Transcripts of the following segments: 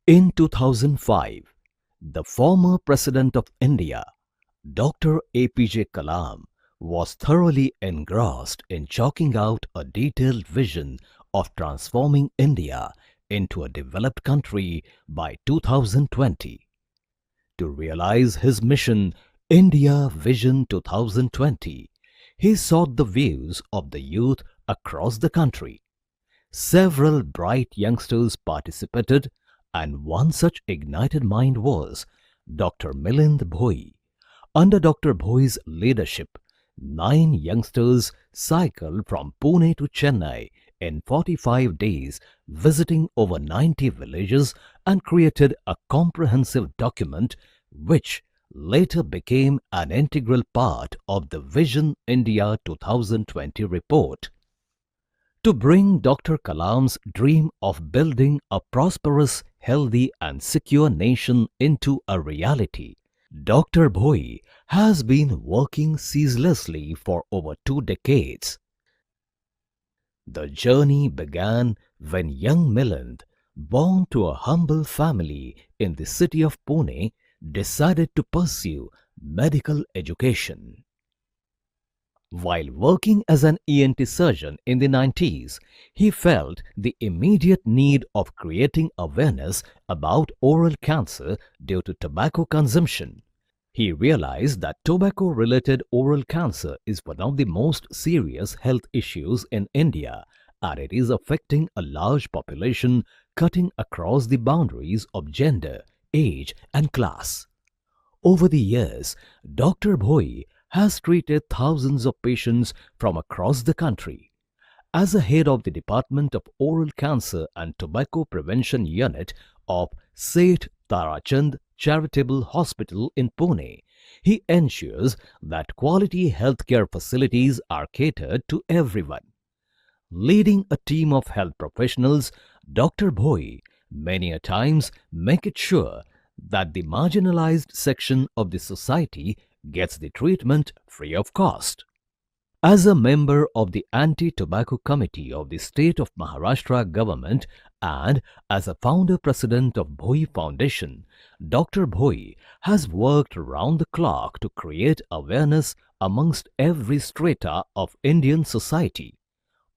In 2005, the former President of India, Dr. APJ Kalam, was thoroughly engrossed in chalking out a detailed vision of transforming India into a developed country by 2020. To realize his mission, India Vision 2020, he sought the views of the youth across the country. Several bright youngsters participated, and one such ignited mind was Dr. Milind Bhoi. Under Dr. Bhoi's leadership, 9 youngsters cycled from Pune to Chennai in 45 days, visiting over 90 villages, and created a comprehensive document which later became an integral part of the Vision India 2020 report. To bring Dr. Kalam's dream of building a prosperous, healthy and secure nation into a reality, Dr. Bhoi has been working ceaselessly for over 2 decades. The journey began when young Milind, born to a humble family in the city of Pune, decided to pursue medical education. While working as an ENT surgeon in the 90s, he felt the immediate need of creating awareness about oral cancer due to tobacco consumption. He realized that tobacco-related oral cancer is one of the most serious health issues in India, and it is affecting a large population, cutting across the boundaries of gender, age and class. Over the years, Dr. Bhoi has treated thousands of patients from across the country. As a head of the Department of Oral Cancer and Tobacco Prevention Unit of Seth Tarachand Charitable Hospital in Pune, he ensures that quality healthcare facilities are catered to everyone. Leading a team of health professionals, Dr. Bhoi many a times make it sure that the marginalized section of the society gets the treatment free of cost. As a member of the Anti-Tobacco Committee of the State of Maharashtra government and as a founder president of Bhoi Foundation, Dr. Bhoi has worked round the clock to create awareness amongst every strata of Indian society.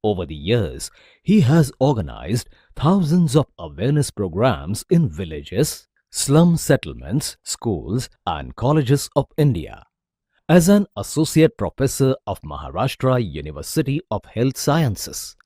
Over the years, he has organized thousands of awareness programs in villages, slum settlements, schools and colleges of India. As an associate professor of Maharashtra University of Health Sciences,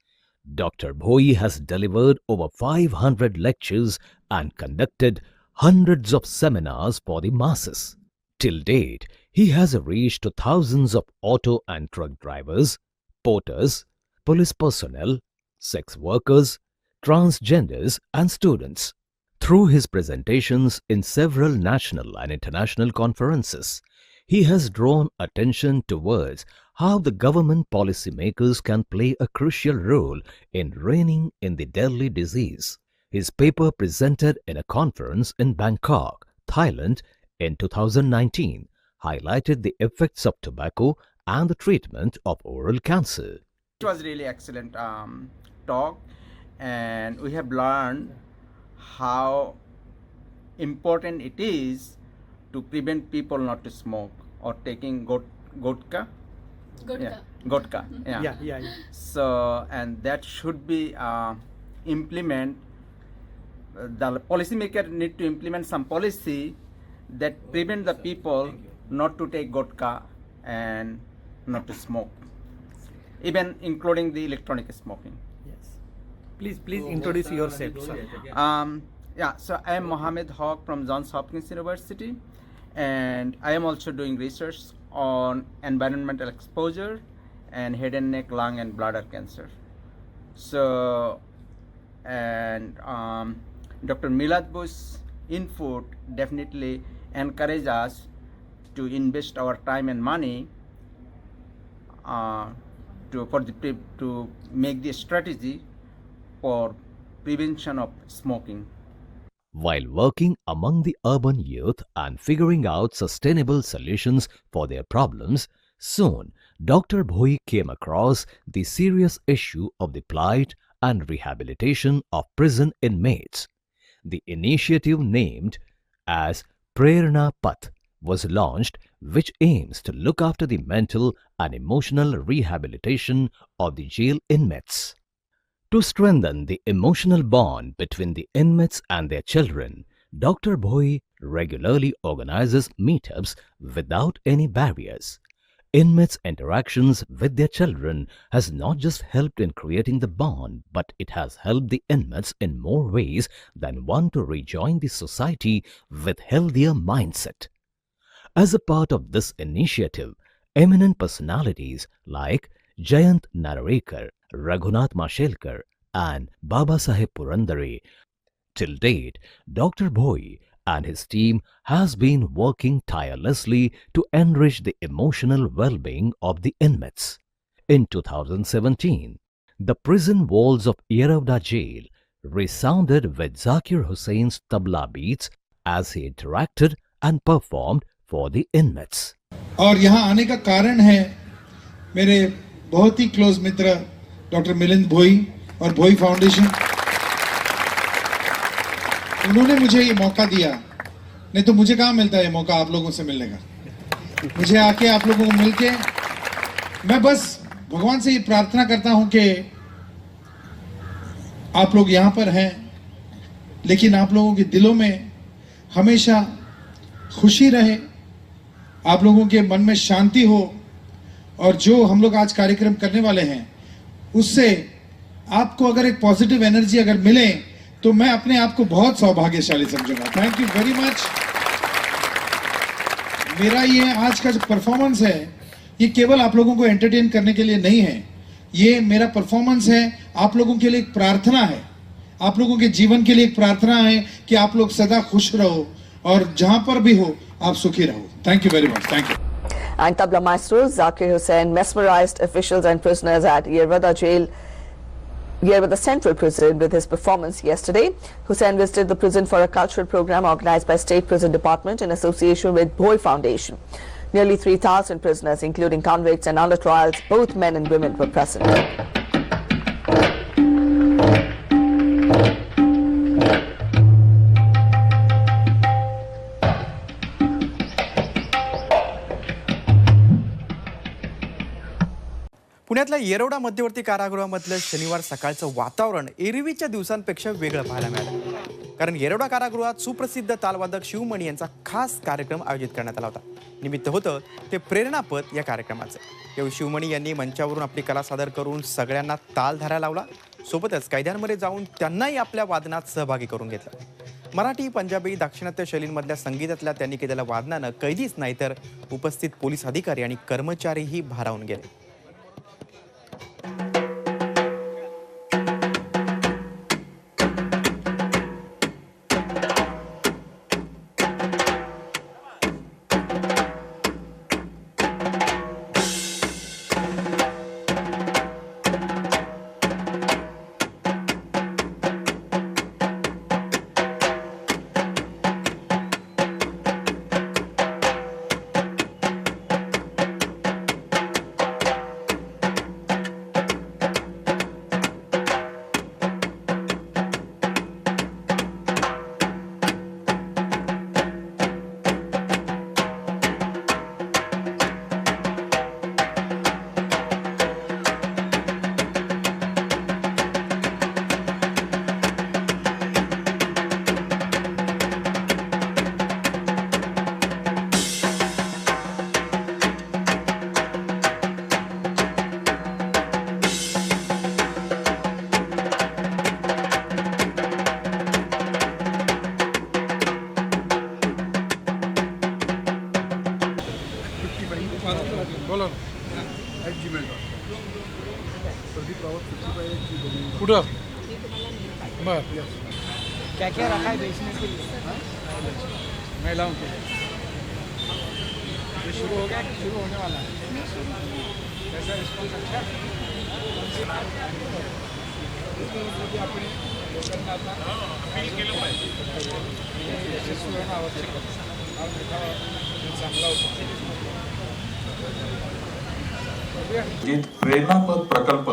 Dr. Bhoi has delivered over 500 lectures and conducted hundreds of seminars for the masses. Till date, he has reached to thousands of auto and truck drivers, porters, police personnel, sex workers, transgenders and students. Through his presentations in several national and international conferences, he has drawn attention towards how the government policymakers can play a crucial role in reining in the deadly disease. His paper presented in a conference in Bangkok, Thailand in 2019 highlighted the effects of tobacco and the treatment of oral cancer. It was really excellent talk, and we have learned how important it is to prevent people not to smoke or taking Godka. Yeah. So, and that should be implement. The policymaker need to implement some policy that prevent the people not to take Godka and not to smoke, even including the electronic smoking. Yes. Please introduce yourself, sir. Yeah, so I am Mohammed Haq from Johns Hopkins University, and I am also doing research on environmental exposure and head and neck, lung and bladder cancer. So, and Dr. Milind Bhoi's input definitely encourage us to invest our time and money to make the strategy for prevention of smoking. While working among the urban youth and figuring out sustainable solutions for their problems, soon Dr. Bhoi came across the serious issue of the plight and rehabilitation of prison inmates. the initiative named as Prerna Path was launched, which aims to look after the mental and emotional rehabilitation of the jail inmates. To strengthen the emotional bond between the inmates and their children, Dr. Bhoi regularly organizes meetups without any barriers. Inmates' interactions with their children has not just helped in creating the bond, but it has helped the inmates in more ways than one to rejoin the society with healthier mindset. As a part of this initiative, eminent personalities like Jayant Narekar, Raghunath Mashelkar, and Babasaheb Purandare. Till date, Dr. Bhoi and his team has been working tirelessly to enrich the emotional well-being of the inmates. In 2017, the prison walls of Yeravda jail resounded with Zakir Hussein's tabla beats as he interacted and performed for the inmates. और यहाँ आने का कारण है मेरे बहुत ही close मित्र doctor Milind भोई और भोई फाउंडेशन। उन्होंने मुझे ये मौका दिया, नहीं तो मुझे कहाँ मिलता है ये मौका आप लोगों से मिलने का। मुझे आके आप लोगों को मिलके मैं बस भगवान से ये प्रार्थना करता हूं कि आप लोग यहाँ पर हैं, लेकिन आप लोगों के दिलों में हमेशा खुशी रहे, आप लोगों के मन में शांति हो, और जो हम लोग आज कार्यक्रम करने वाले हैं उससे आपको अगर एक पॉजिटिव एनर्जी अगर मिले तो मैं अपने आप को बहुत सौभाग्यशाली समझूंगा। Thank you very much. मेरा ये आज का जो परफॉर्मेंस है ये केवल आप लोगों को एंटरटेन करने के लिए नहीं है, ये मेरा परफॉर्मेंस है आप लोगों के लिए एक प्रार्थना है, आप लोगों के जीवन के लिए एक प्रार्थना है कि आप लोग सदा खुश रहो और जहां पर भी हो आप सुखी रहो। Thank you very much. Thank you. And Tabla Maestro Zakir Hussain mesmerized officials and prisoners at Yeravda Jail, Yeravda Central Prison, with his performance yesterday. Hussain visited the prison for a cultural program organized by State Prison Department in association with Bhoi Foundation. Nearly 3,000 prisoners, including convicts and under trials, both men and women, were present. पुण्यातल्या येरवडा मध्यवर्ती कारागृहामधलं शनिवार सकाळचं वातावरण एरवीच्या दिवसांपेक्षा वेगळं पाहायला मिळालं, कारण येरवडा कारागृहात सुप्रसिद्ध तालवादक शिवमणी यांचा खास कार्यक्रम आयोजित करण्यात आला होता. निमित्त होतं ते प्रेरणापथ या कार्यक्रमाचं. यावेळी शिवमणी यांनी मंचावरून आपली कला सादर करून सगळ्यांना ताल धरायला लावला. सोबतच कैद्यांमध्ये जाऊन त्यांनाही आपल्या वादनात सहभागी करून घेतलं. मराठी, पंजाबी, दाक्षिणात्य शैलींमधल्या संगीतातल्या त्यांनी केलेल्या वादनानं कैदीच नाही तर उपस्थित पोलीस अधिकारी आणि कर्मचारीही भारावून गेले. कुठं बर क्या क्या रखा है बेचने के लिए? महिलाओं के ये शुरू हो गया कि शुरू होने वाला है? कैसा रिस्पॉन्स अच्छा अपने लोकांना आता अपील केलं पाहिजे, यशस्वी होणं आवश्यक आहे. हा मोठा चांगला होता. प्रेरणापथ प्रकल्प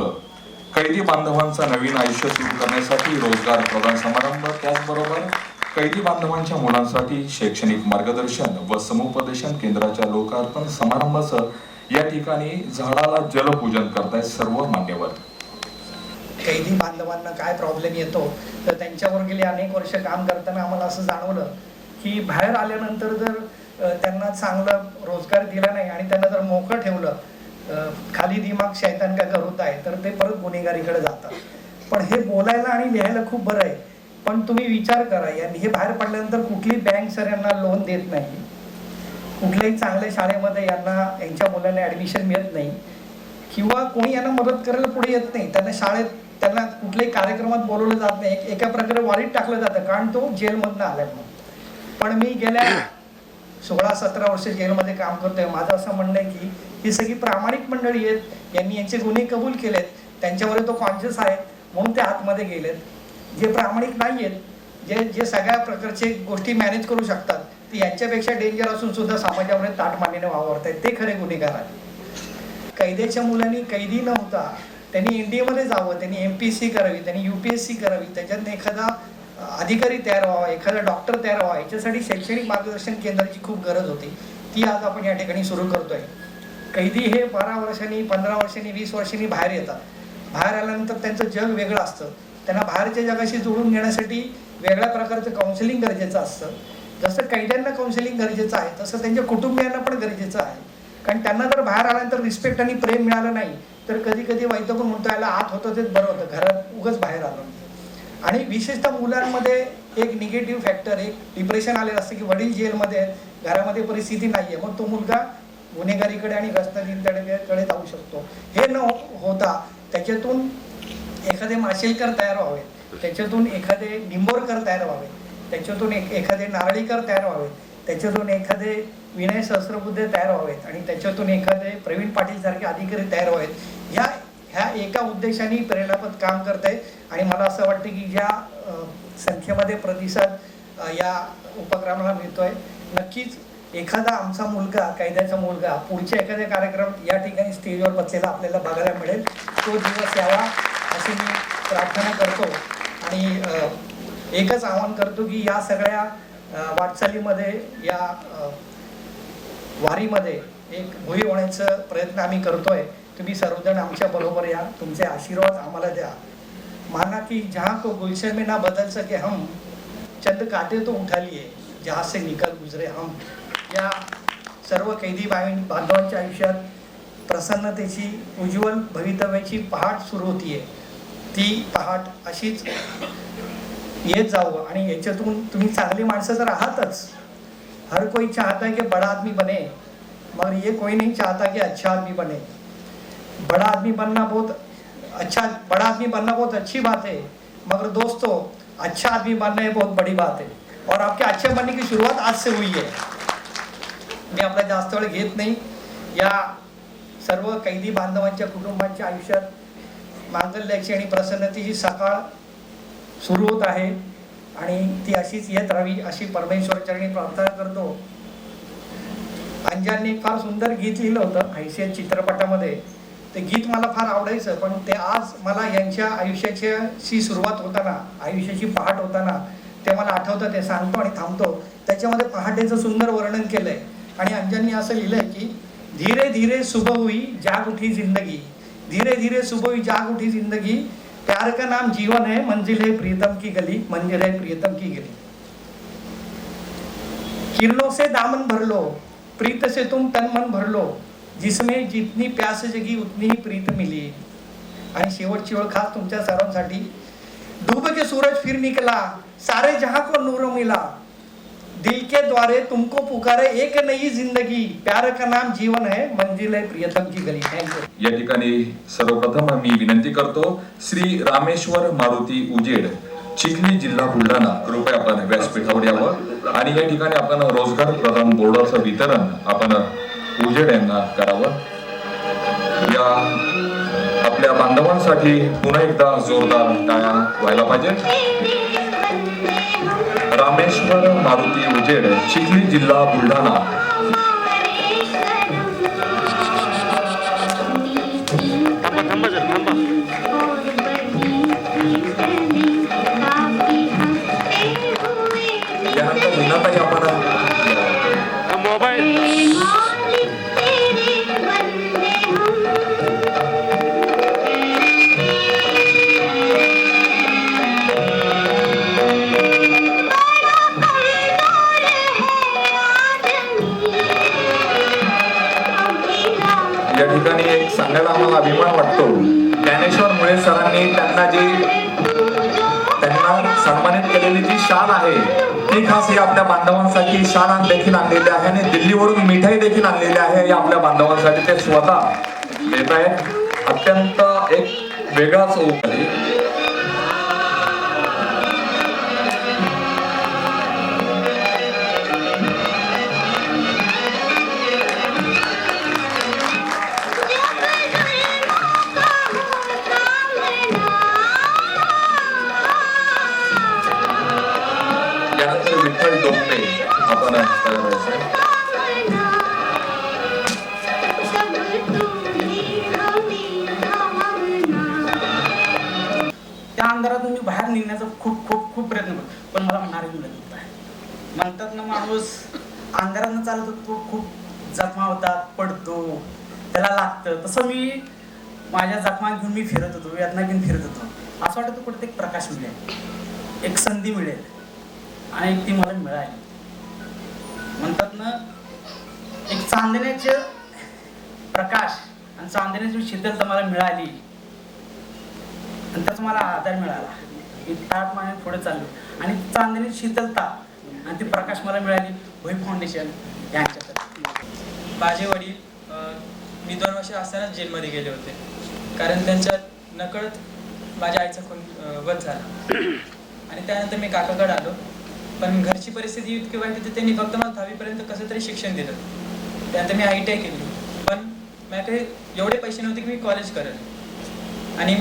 कैदी बांधवांचं नवीन आयुष्य सुरू करण्यासाठी रोजगार प्रदान समारंभ, त्याचबरोबर कैदी बांधवांच्या मुलांसाठी शैक्षणिक मार्गदर्शन व समुपदेशन केंद्राच्या लोकार्पण समारंभाचं या ठिकाणी झाडाला जलपूजन करतायत सर्व मान्यवर. कैदी बांधवांना काय प्रॉब्लेम येतो तर त्यांच्यावर गेली अनेक वर्ष काम करताना आम्हाला असं जाणवलं की बाहेर आल्यानंतर जर त्यांना चांगलं रोजगार दिला नाही आणि त्यांना जर मोकळं ठेवलं, खाली दिमाग शैतान का घर होत आहे, तर ते परत गुन्हेगारीकडे जातात. पण हे बोलायला आणि लिहायला खूप बरं आहे, पण तुम्ही विचार करा, हे बाहेर पडल्यानंतर कुठली बँक सर यांना लोन देत नाही, कुठल्याही चांगल्या शाळेमध्ये यांच्या मुलांना ॲडमिशन मिळत नाही किंवा कोणी यांना मदत करायला पुढे येत नाही. त्यांना कुठल्याही कार्यक्रमात बोलवलं जात नाही, एका प्रकारे वारीत टाकलं जातं, कारण तो जेलमधनं आलाय म्हणून. पण मी गेल्या 16-17 वर्ष जेलमध्ये काम करतोय. माझं असं म्हणणं आहे की ही सगळी प्रामाणिक मंडळी आहेत, यांनी यांचे गुन्हे कबूल केलेत, त्यांच्यावर तो कॉन्शियस आहेत म्हणून ते आतमध्ये गेलेत. जे प्रामाणिक नाही आहेत, जे सगळ्या प्रकारचे गोष्टी मॅनेज करू शकतात, ते यांच्यापेक्षा डेंजर असून सुद्धा समाजामध्ये ताटमानेने वावरत आहेत, ते खरे गुन्हेगार आहेत. कैद्याच्या मुलांनी कैदी न होता त्यांनी NDA जावं, त्यांनी MPSC करावी, त्यांनी UPSC करावी, त्याच्यात एखादा अधिकारी तयार व्हावा, एखादा डॉक्टर तयार व्हावा, याच्यासाठी शैक्षणिक मार्गदर्शन केंद्राची खूप गरज होती. ती आज आपण या ठिकाणी सुरू करतोय. कैदी हे 12 वर्षांनी, 15 वर्षांनी, 20 वर्षांनी बाहेर येतात. बाहेर आल्यानंतर त्यांचं जग वेगळं असतं. त्यांना बाहेरच्या जगाशी जोडून घेण्यासाठी वेगळ्या प्रकारचं काउन्सिलिंग गरजेचं असतं. जसं कैद्यांना काउन्सिलिंग गरजेचं आहे, तसं त्यांच्या कुटुंबियांना पण गरजेचं आहे. कारण त्यांना जर बाहेर आल्यानंतर रिस्पेक्ट आणि प्रेम मिळालं नाही तर कधी कधी वैतकून म्हणतो याला आत होतं तेच बरं होतं, घरात उगाच बाहेर आलं. आणि विशेषतः मुलांमध्ये एक निगेटिव्ह फॅक्टर, एक डिप्रेशन आलेलं असतं की वडील जेलमध्ये आहेत, घरामध्ये परिस्थिती नाही आहे, मग तो मुलगा गुन्हेगारीकडे आणि व्यसनाधीनतेकडे जाऊ शकतो. हे न होता त्याच्यातून एखादे माशेलकर तयार व्हावे, त्याच्यातून एखादे निंबोरकर तयार व्हावे, त्याच्यातून एखादे नारळीकर तयार व्हावे, त्याच्यातून एखादे विनय सहस्रबुद्धे तयार व्हावेत आणि त्याच्यातून एखादे प्रवीण पाटील सारखे अधिकारी तयार व्हावेत. ह्या एका उद्देशाने प्रेरणापद काम करत आहे. आणि मला असं वाटतं की ज्या संख्येमध्ये प्रतिसाद या उपक्रमाला मिळतोय, नक्कीच एखादा आमचा मुलगा, कैद्याचा मुलगा पुढच्या एखाद्या कार्यक्रम या ठिकाणी स्टेजवर बसलेला आपल्याला बघायला मिळेल. तो दिवस यावा अशी मी प्रार्थना करतो. आणि एकच आवाहन करतो की या सगळ्या वाटचालीमध्ये, या वारीमध्ये एक भुई होण्याचा प्रयत्न आम्ही करतोय. तुम्ही सर्वजण आमच्या बरोबर या, तुमचे आशीर्वाद आम्हाला द्या. माना कि जहाँ को गुलशन में ना बदल सके हम, चंद काटे तो उठा लिए, जहाँ से निकल गुजरे हम. या सर्व कैदी बांधवांच्या आयुष्यात प्रसन्नतेची, उज्ज्वल भवितव्याची पहाट सुरू होतीये. ती पहाट अशीच येत जावं. आणि याच्यातून तुम्ही चांगली माणसं तर आहातच. हर कोई चाहता है कि बड़ा आदमी बने, मगर ये कोई नहीं चाहता कि अच्छा आदमी बने. बड़ा आदमी बनना बहुत अच्छी बात है, मगर दोस्तों अच्छा आदमी बनना बहुत बड़ी बात है. और आपके अच्छे बनने की शुरुआत आज से हुई है. मी आपला जास्त वेळ घेत नाही. या सर्व कैदी बांधवांच्या कुटुंबांच्या आयुष्यात मांगल्याची आणि प्रसन्नतेची सकाळ सुरू होत आहे आणि ती अशीच येत राहावी अशी परमेश्वराचरणी प्रार्थना करतो. अंजानने एक फार सुंदर गीत लिहिलं होतं हैसियत चित्रपटामध्ये. ते गीत मला फार आवडायचं, पण ते आज मला यांच्या आयुष्याची सुरुवात होताना, आयुष्याची पहाट होताना ते मला आठवतं. ते सांगतो आणि थांबतो. त्याच्यामध्ये पहाटेचं सुंदर वर्णन केलंय. आणि अंजनने असं लिहिलंय की धीरे धीरे सुबह हुई जाग उठी जिंदगी, धीरे धीरे सुबह हुई जाग उठी जिंदगी, प्यार का नाम जीवन है, मंजिल है प्रियतम की गली, मंजिल है प्रियतम की गली. किरणों से दामन भर लो, प्रीत से तुम तन मन भर लो, जिसमें जितनी प्यास जगी उतनी ही प्रीत मिली. आणि शेवटची ओळ खास तुमच्या सर्वांसाठी. डूब के सूरज फिर निकला, सारे जहां को नूर मिला, दिल के द्वारे तुमको पुकारे एक नई जिंदगी, प्यार का नाम जीवन है, मंजिल है प्रियतम की गली. थँक्यू. या ठिकाणी सर्वप्रथम मी विनंती करतो, श्री रामेश्वर मारुती उजेड, चिखली, जिल्हा बुलढाणा, कृपया आपण व्यासपीठावर यावं आणि या ठिकाणी आपण रोजगार प्रदान बोर्डाचं वितरण आपण उजेड यांना करावं. या आपल्या बांधवांसाठी पुन्हा एकदा जोरदार टाळ्या व्हायला पाहिजे. रामेश्वर मारुती उजेड, चिखली, जिल्हा बुलढाणा. थांबा थांबा. त्यानंतर मीनाताई आपण या ठिकाणी एक सांगायला आम्हाला अभिमान वाटतो, ज्ञानेश्वर मुळे सरांनी त्यांना सन्मानित केलेली जी शाल आहे ती खास ही आपल्या बांधवांसाठी शाल देखील आणलेली आहे आणि दिल्लीवरून मिठाई देखील आणलेली आहे या आपल्या बांधवांसाठी ते स्वतः देत आहेत. अत्यंत एक वेगळाच ओघ आहे. यानंतर विठ्ठल डोंगरे आपण त्या अंधारातून मी बाहेर निघण्याचा खूप खूप खूप प्रयत्न करतो, पण मला मार्ग मिळत नव्हता. म्हणतात ना, माणूस अंधारानं चालत होतो, खूप जखमा होतात, पडतो, त्याला लागतं. तसं मी माझ्या जखमा घेऊन मी फिरत होतो, वेदना घेऊन फिरत होतो. असं वाटत होतं कुठे एक प्रकाश मिळेल, एक संधी मिळेल, आणि ती मला मिळाली. म्हणतात ना, एक चांदण्याचे प्रकाश आणि चांदण्याची शीतलता मला मिळाली, आणि त्याचा मला आधार मिळाला. मी ताट माने पुढे चाललो आणि चांदण्याची शीतलता आणि ती प्रकाश मला मिळाली भोई फाउंडेशन यांच्यातर्फे. माझे वडील मी 2 वर्ष असतानाच जेलमध्ये गेले होते, कारण त्यांच्या नकळत माझ्या आईचा खून वध झाला. आणि त्यानंतर मी काकाकडे आलो, पण घरची परिस्थिती इतकी वाईट होती, त्यांनी फक्त मला 10वी पर्यंत कसं तरी शिक्षण दिलं. त्यानंतर मी ITI केली, पण माझ्याकडे एवढे पैसे नव्हते की मी कॉलेज करेल. आणि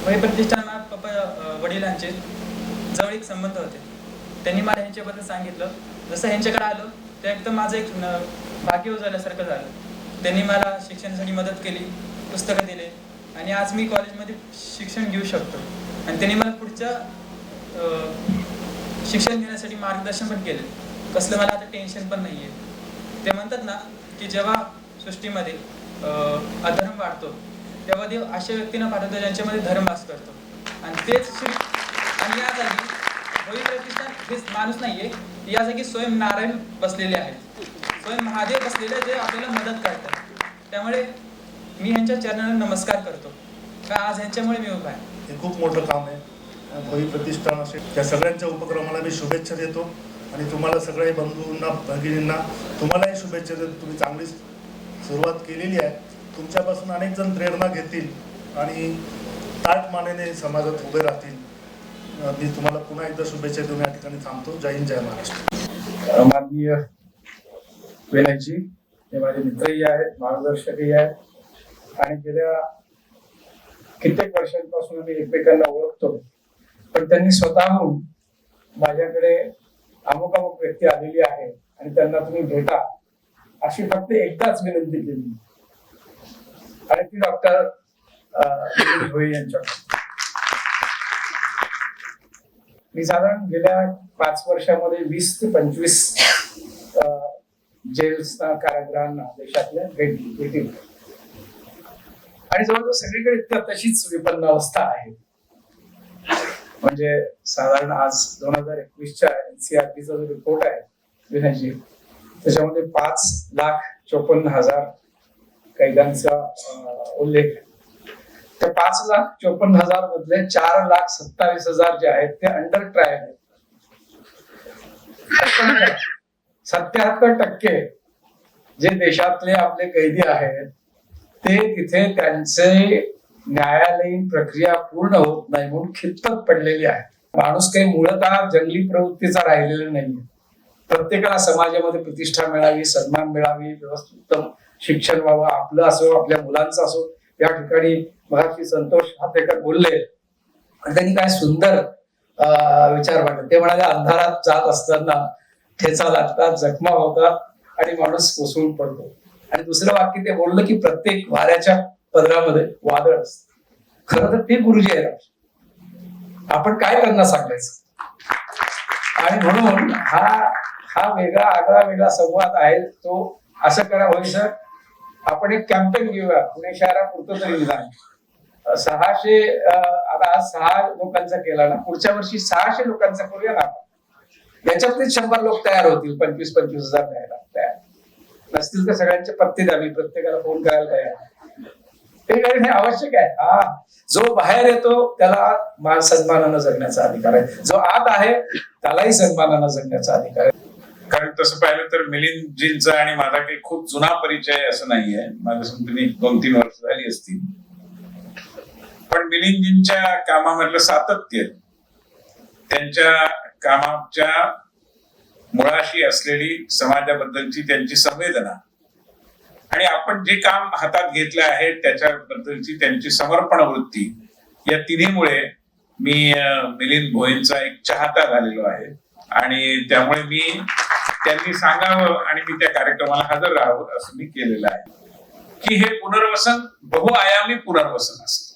वय प्रतिष्ठान पप्पा वडिलांचे जवळ एक संबंध होते. त्यांनी मला ह्यांच्याबद्दल सांगितलं. जसं ह्यांच्याकडे आलो ते एकदम माझं एक भाग्य झाल्यासारखं झालं. त्यांनी मला शिक्षणासाठी मदत केली, पुस्तकं दिले, आणि आज मी कॉलेजमध्ये शिक्षण घेऊ शकतो. आणि त्यांनी मला पुढच्या शिक्षण घेण्यासाठी मार्गदर्शन पण केले. कसलं मला आता टेन्शन पण नाही आहे. ते म्हणतात ना की जेव्हा सृष्टीमध्ये अधर्म वाढतो तेव्हा देव अशा व्यक्तींना पाठवतो ज्यांच्यामध्ये धर्म वास करतो. आणि तेच आणि या जागी भोई प्रतिष्ठान हे माणूस नाहीये, या जागी स्वयं नारायण बसलेले आहेत, स्वयं महादेव बसलेले, जे आपल्याला मदत करतात. त्यामुळे मी ह्यांच्या चरणाला नमस्कार करतो, का आज ह्यांच्यामुळे मी उभा आहे. हे खूप मोठं काम आहे. भोई प्रतिष्ठान असेल, त्या सगळ्यांच्या उपक्रमाला मी शुभेच्छा देतो. आणि तुम्हाला सगळे बंधूंना भगिनींना तुम्हालाही शुभेच्छा देतो. तुम्ही चांगली सुरुवात केलेली आहे. तुमच्यापासून अनेक जण प्रेरणा घेतील आणि ताठ मानेने समाजात उभे राहतील. मी तुम्हाला पुन्हा एकदा शुभेच्छा देऊन या ठिकाणी थांबतो. जय हिंद, जय महाराष्ट्र. माननीय विनयजी हे माझे मित्रही आहेत, मार्गदर्शकही आहेत, आणि गेल्या कित्येक वर्षांपासून आम्ही एकमेकांना ओळखतो. पण त्यांनी स्वतःहून माझ्याकडे अमुक व्यक्ती आलेली आहे आणि त्यांना तुम्ही भेटा अशी फक्त एकदाच विनंती केली, आणि ती डॉक्टर भोई यांच्याकडे. मी साधारण गेल्या 5 वर्षामध्ये 20 ते 25 जेल्सना, कारागृहांना देशातल्या भेटी, आणि जवळजवळ सगळीकडे तशीच विपन्न अवस्था आहे. म्हणजे साधारण आज 2021च्या NCRBचा जो रिपोर्ट आहे विनयजी, त्याच्यामध्ये 5,54,000 कैद्यांचा उल्लेख. त्या 5,54,000 मधले 4,27,000 जे आहेत ते अंडर ट्रायल आहेत. 77% जे देशातले आपले कैदी आहेत ते तिथे त्यांचे न्यायालयीन प्रक्रिया पूर्ण होत नाही म्हणून खितपत पडलेली आहे. माणूस काही मूळतः जंगली प्रवृत्तीचा राहिलेला नाहीये. प्रत्येकाला समाजामध्ये प्रतिष्ठा मिळावी, सन्मान मिळावी, व्यवस्थित उत्तम शिक्षण व्हावं, आपलं असो, आपल्या मुलांचं असो. या ठिकाणी मगाशी संतोष हातेकर बोलले आणि त्यांनी काय सुंदर विचार मांडले. ते म्हणाले, अंधारात जात असताना ठेचा लागतात, जखमा होतात आणि माणूस कोसळून पडतो. आणि दुसरं वाक्य ते बोललं की प्रत्येक वाऱ्याच्या पदरामध्ये वादळ असतं. खरं तर ते गुरुजी आहेत. आपण काय त्यांना सांगायचं? आणि म्हणून हा हा वेगळा आगळा वेगळा संवाद आहे तो असं करा होई सर, आपण एक कॅम्पेन घेऊया पुणे शहरापुरतं तरी निदान 600 आता आज 6 लोकांचा केला ना, पुढच्या वर्षी 600 लोकांचा करूया ना. याच्यातलेच 100 लोक तयार होतील, 25-25 हजार द्यायला तयार नसतील तर सगळ्यांचे पत्ते द्यावी, प्रत्येकाला फोन करायला तयार. ते करणे आवश्यक आहे. हा जो बाहेर येतो त्याला सन्मानानं जगण्याचा अधिकार आहे, जो आत आहे त्यालाही सन्मानानं जगण्याचा अधिकार आहे. कारण तसं पाहिलं तर मिलिंदजींचा आणि माझा काही खूप जुना परिचय असं नाहीये, माझ्या समजून 2-3 वर्ष झाली असतील. पण मिलिंदजींच्या कामामधलं सातत्य, त्यांच्या कामाच्या मुळाशी असलेली समाजाबद्दलची त्यांची संवेदना आणि आपण जे काम हातात घेतलं आहे त्याच्याबद्दलची त्यांची समर्पण वृत्ती, या तिन्हीमुळे मी मिलिंद भोईंचा एक चाहता झालेलो आहे. आणि त्यामुळे मी त्यांनी सांगावं आणि मी त्या कार्यक्रमाला हजर राहावं असं मी केलेलं आहे की हे पुनर्वसन बहुआयामी पुनर्वसन असतं.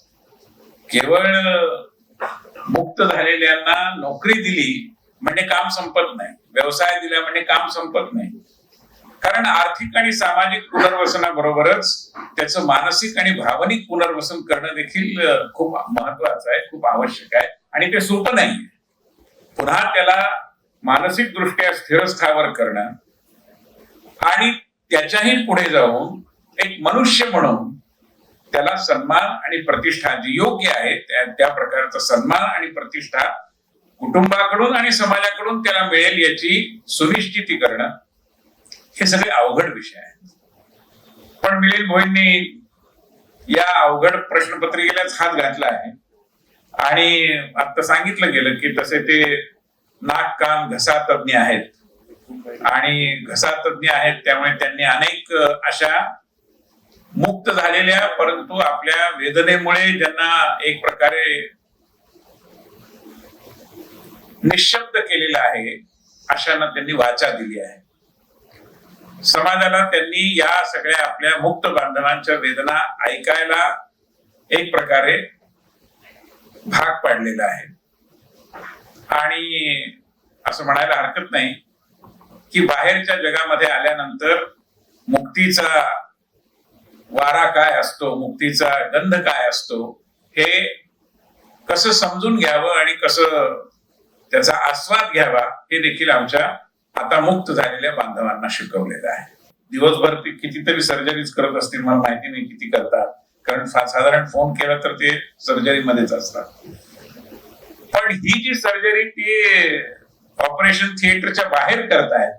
केवळ मुक्त झालेल्यांना नोकरी दिली म्हणजे काम संपत नाही, व्यवसाय दिला म्हणजे काम संपत नाही. कारण आर्थिक आणि सामाजिक पुनर्वसनाबरोबरच त्याचं मानसिक आणि भावनिक पुनर्वसन करणं देखील खूप महत्वाचं आहे, खूप आवश्यक आहे. आणि ते सोपं नाही. पुन्हा त्याला मानसिक दृष्ट्या स्थिरस्थावर करणं आणि त्याच्याही पुढे जाऊन एक मनुष्य म्हणून त्याला सन्मान आणि प्रतिष्ठा जी योग्य आहे त्या प्रकारचा सन्मान आणि प्रतिष्ठा कुटुंबाकडून आणि समाजाकडून त्याला मिळेल याची सुनिश्चिती करणं, हे सगळे अवघड विषय आहेत. पण मिलिंद भोईंनी या अवघड प्रश्नपत्रिकेलाच हात घातला आहे. आणि आता सांगितलं गेलं की तसे ते नाक कान घसा तज्ञ आहेत आणि घसा तज्ञ आहेत, त्यामुळे त्यांनी अनेक अशा मुक्त झालेल्या परंतु आपल्या वेदनेमुळे ज्यांना एक प्रकारे निशब्द केलेलं आहे अशांना त्यांनी वाचा दिली आहे. समाजाला त्यांनी या सगळ्या आपल्या मुक्त बांधवांच्या वेदना ऐकायला एक प्रकारे भाग पाडलेला आहे. आणि असं म्हणायला हरकत नाही की बाहेरच्या जगामध्ये आल्यानंतर मुक्तीचा वारा काय असतो, मुक्तीचा गंध काय असतो, हे कसं समजून घ्यावं आणि कसं त्याचा आस्वाद घ्यावा हे देखील आमच्या आता मुक्त झालेल्या बांधवांना शिकवलेलं आहे. दिवसभर ते कितीतरी सर्जरीज करत असतील, मला माहिती नाही किती करतात, कारण साधारण फोन केला तर ते सर्जरीमध्येच असतात. पण ही जी सर्जरी ती ऑपरेशन थिएटरच्या बाहेर करतायत,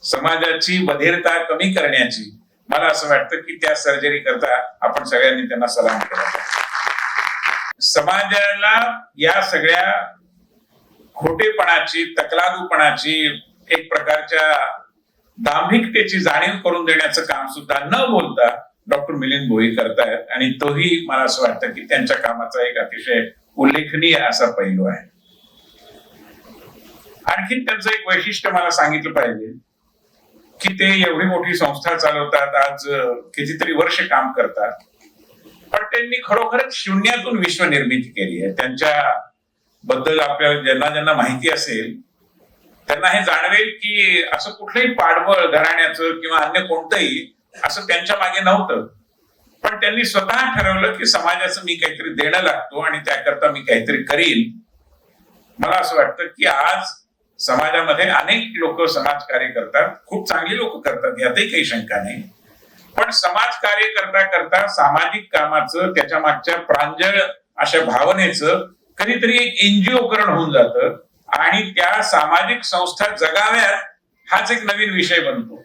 समाजाची बधिरता कमी करण्याची, मला असं वाटतं की त्या सर्जरी करता आपण सगळ्यांनी त्यांना सलाम केला. समाजाला या सगळ्या खोटेपणाची, तकलादूपणाची, एक प्रकारच्या दांभिकतेची जाणीव करून देण्याचं काम सुद्धा न बोलता डॉक्टर मिलिंद भोई करतायत. आणि तोही मला असं वाटतं की त्यांच्या कामाचा एक अतिशय उल्लेखनीय असा पैलू आहे. आणखीन त्यांचं एक वैशिष्ट्य मला सांगितलं पाहिजे की ते एवढी मोठी संस्था चालवतात, आज कितीतरी वर्ष काम करतात, पण त्यांनी खरोखरच शून्यातून विश्व निर्मिती केली आहे. त्यांच्या बद्दल आपल्याला ज्यांना माहिती असेल त्यांना हे जाणवेल की असं कुठलंही पाठबळ घराण्याचं किंवा अन्य कोणतंही असं त्यांच्या मागे नव्हतं. पण त्यांनी स्वतः ठरवलं की समाजाचं मी काहीतरी देणं लागतो आणि त्याकरता मी काहीतरी करीन. मला असं वाटतं की आज समाजामध्ये अनेक लोक समाजकार्य करतात, खूप चांगली लोक करतात, यातही काही शंका नाही. पण समाजकार्य करता करता सामाजिक कामाचं, त्याच्या मागच्या प्रांजळ अशा भावनेचं कधीतरी एक एनजीओ करण होऊन जातं आणि त्या सामाजिक संस्था जगाव्यात हाच एक नवीन विषय बनतो.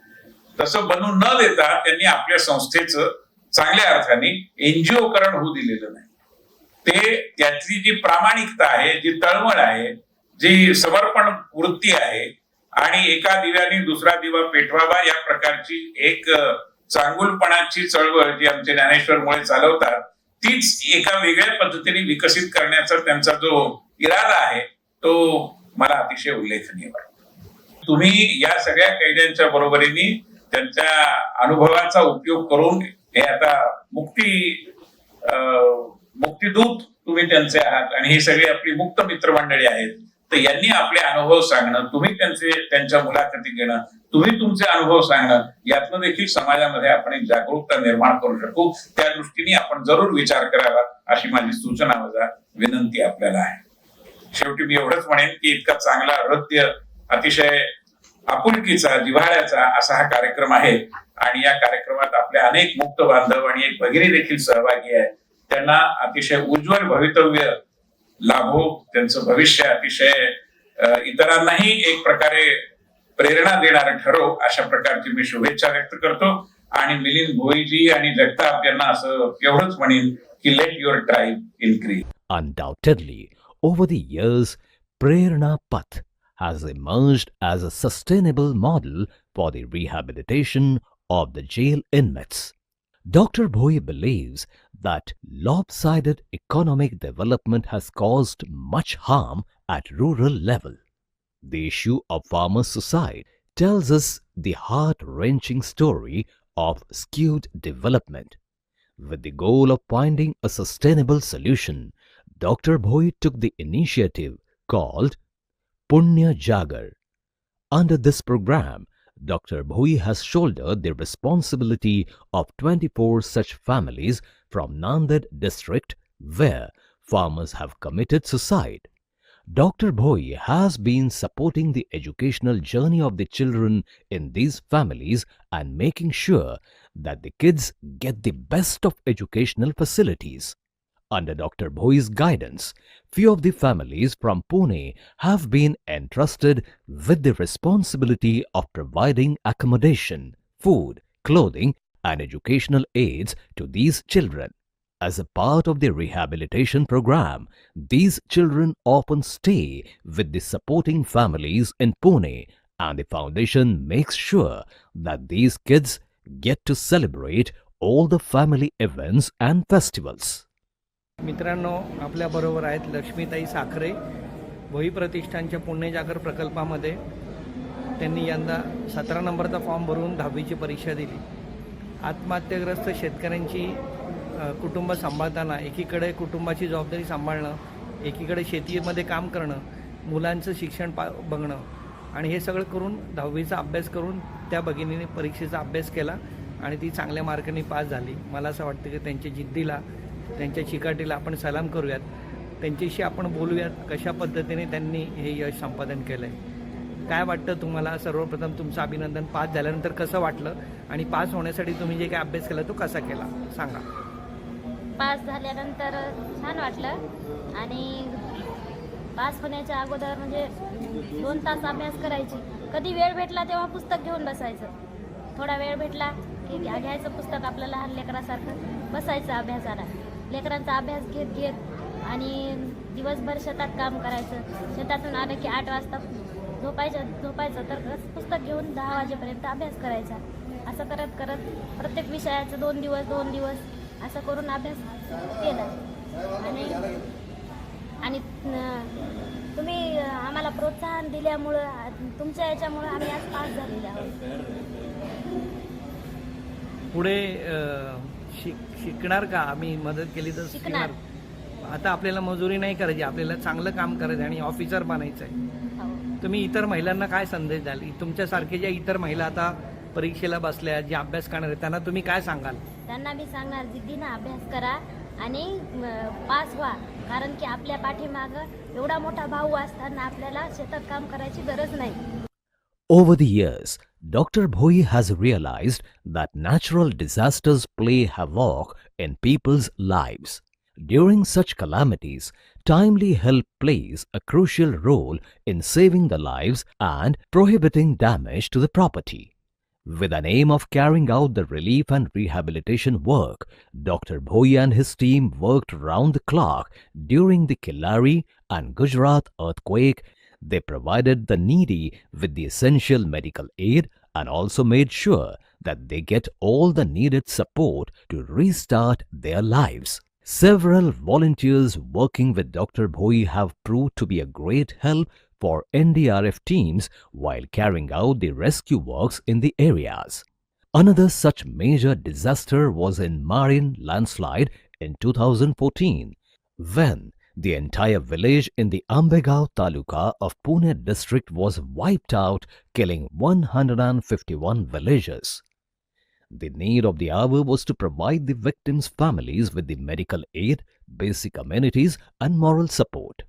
तसं बनू न देता त्यांनी आपल्या संस्थेचं चांगल्या अर्थाने एनजीओ करण होऊ दिलेलं नाही. ते त्यातली जी प्रामाणिकता आहे, जी तळमळ आहे, जी समर्पण वृत्ती आहे आणि एका दिव्याने दुसरा दिवा पेटवावा या प्रकारची एक चांगुलपणाची चळवळ जी आमचे ज्ञानेश्वर मुळे चालवतात, तीच एका वेगळ्या पद्धतीने विकसित करण्याचा त्यांचा जो इरादा आहे तो मला अतिशय उल्लेखनीय वाटतो. तुम्ही या सगळ्या कैद्यांच्या बरोबरीने त्यांच्या अनुभवाचा उपयोग करून हे आता मुक्तीदूत तुम्ही त्यांचे आहात आणि ही सगळी आपली मुक्त मित्रमंडळी आहेत, तर यांनी आपले अनुभव सांगणं, तुम्ही त्यांच्या मुलाखती घेणं, तुम्ही तुमचे अनुभव सांगणं, यातनं देखील समाजामध्ये आपण एक जागरूकता निर्माण करू शकू. त्या दृष्टीने आपण जरूर विचार करावा अशी माझी सूचना, माझा विनंती आपल्याला आहे. शेवटी मी एवढंच म्हणेन की इतका चांगला हृदय, अतिशय आपुलकीचा, जिव्हाळ्याचा असा हा कार्यक्रम आहे आणि या कार्यक्रमात आपले अनेक मुक्त बांधव आणि एक भगिनी देखील सहभागी आहे. त्यांना अतिशय उज्ज्वल भवितव्य लाभो, त्यांचं भविष्य अतिशय इतरांनाही एक प्रकारे प्रेरणा देणारं ठरो अशा प्रकारची मी शुभेच्छा व्यक्त करतो. आणि मिलिंद भोईजी आणि जगताप यांना असं एवढंच म्हणेन की late your tribe increase. Undoubtedly, over the years, Prerna Path has emerged as a sustainable model for the rehabilitation of the jail inmates. Dr. Bhoi believes that lopsided economic development has caused much harm at rural level. The issue of farmer suicide tells us the heart-wrenching story of skewed development. With the goal of finding a sustainable solution, Dr. Bhoi took the initiative called Punya Jagar. Under this program, Dr. Bhoi has shouldered the responsibility of 24 such families from Nanded district where farmers have committed suicide. Dr. Bhoi has been supporting the educational journey of the children in these families and making sure that the kids get the best of educational facilities. Under Dr. Bhoi's guidance, few of the families from Pune have been entrusted with the responsibility of providing accommodation, food, clothing, and educational aids to these children. As a part of the rehabilitation program, these children often stay with the supporting families in Pune, and the foundation makes sure that these kids get to celebrate all the family events and festivals. मित्रांनो, आपल्याबरोबर आहेत लक्ष्मीताई साखरे, भोई प्रतिष्ठानच्या पुण्य जागर प्रकल्पामध्ये. त्यांनी यंदा 17 नंबरचा फॉर्म भरून 10वीची परीक्षा दिली. आत्महत्याग्रस्त शेतकऱ्यांची कुटुंब सांभाळताना एकीकडे कुटुंबाची जबाबदारी सांभाळणं, एकीकडे शेतीमध्ये काम करणं, मुलांचं शिक्षण बघणं आणि हे सगळं करून 10वीचा अभ्यास करून त्या भगिनीने परीक्षेचा अभ्यास केला आणि ती चांगल्या मार्कांनी पास झाली. मला असं वाटतं की त्यांच्या जिद्दीला, त्यांच्या चिकाटीला आपण सलाम करूयात. त्यांच्याशी आपण बोलूयात कशा पद्धतीने त्यांनी हे यश संपादन केलं आहे. काय वाटतं तुम्हाला? सर्वप्रथम तुमचं अभिनंदन. पास झाल्यानंतर कसं वाटलं आणि पास होण्यासाठी तुम्ही जे काय अभ्यास केला तो कसा केला सांगा. पास झाल्यानंतर छान वाटलं आणि पास होण्याच्या अगोदर म्हणजे 2 तास अभ्यास करायची. कधी वेळ भेटला तेव्हा पुस्तक घेऊन बसायचं. थोडा वेळ भेटला की घ्यायचं पुस्तक आपलं लहान लेकरासारखं बसायचं अभ्यासाला. लेकरांचा अभ्यास घेत आणि दिवसभर शेतात काम करायचं. शेतातून आलं की 8 वाजता झोपायचं तर पुस्तक घेऊन 10 वाजेपर्यंत अभ्यास करायचा. असं करत करत प्रत्येक विषयाचं 2 दिवस असं करून अभ्यास केला. आणि तुम्ही आम्हाला प्रोत्साहन दिल्यामुळं, तुमच्या याच्यामुळं आम्ही आज पास झालेले आहोत. पुढे शिकणार का? आम्ही मदत केली तर शिकणार. आता आपल्याला मजुरी नाही करायची, आपल्याला चांगलं काम करायचं आणि ऑफिसर बनायचं आहे. तुम्ही इतर महिलांना काय संदेश द्याल? तुमच्यासारखे ज्या इतर महिला आता परीक्षेला बसल्या, जे अभ्यास करणार आहेत, त्यांना तुम्ही काय सांगाल? त्यांना मी सांगणार, जिद्दीनं अभ्यास करा आणि पास व्हा. कारण की आपल्या पाठीमागं एवढा मोठा भाऊ असताना आपल्याला शेतात काम करायची गरज नाही. Over the years, Dr. Bhoi has realized that natural disasters play havoc in people's lives. During such calamities, timely help plays a crucial role in saving the lives and prohibiting damage to the property. With an aim of carrying out the relief and rehabilitation work, Dr. Bhoi and his team worked round the clock during the Killari and Gujarat earthquake. They provided the needy with the essential medical aid and also made sure that they get all the needed support to restart their lives. Several volunteers working with Dr. Bhoi have proved to be a great help for NDRF teams while carrying out the rescue works in the areas. Another such major disaster was in Marin landslide in 2014, when The entire village in the Ambegaon Taluka of Pune district was wiped out, killing 151 villagers. The need of the hour was to provide the victims' families with the medical aid, basic amenities and moral support.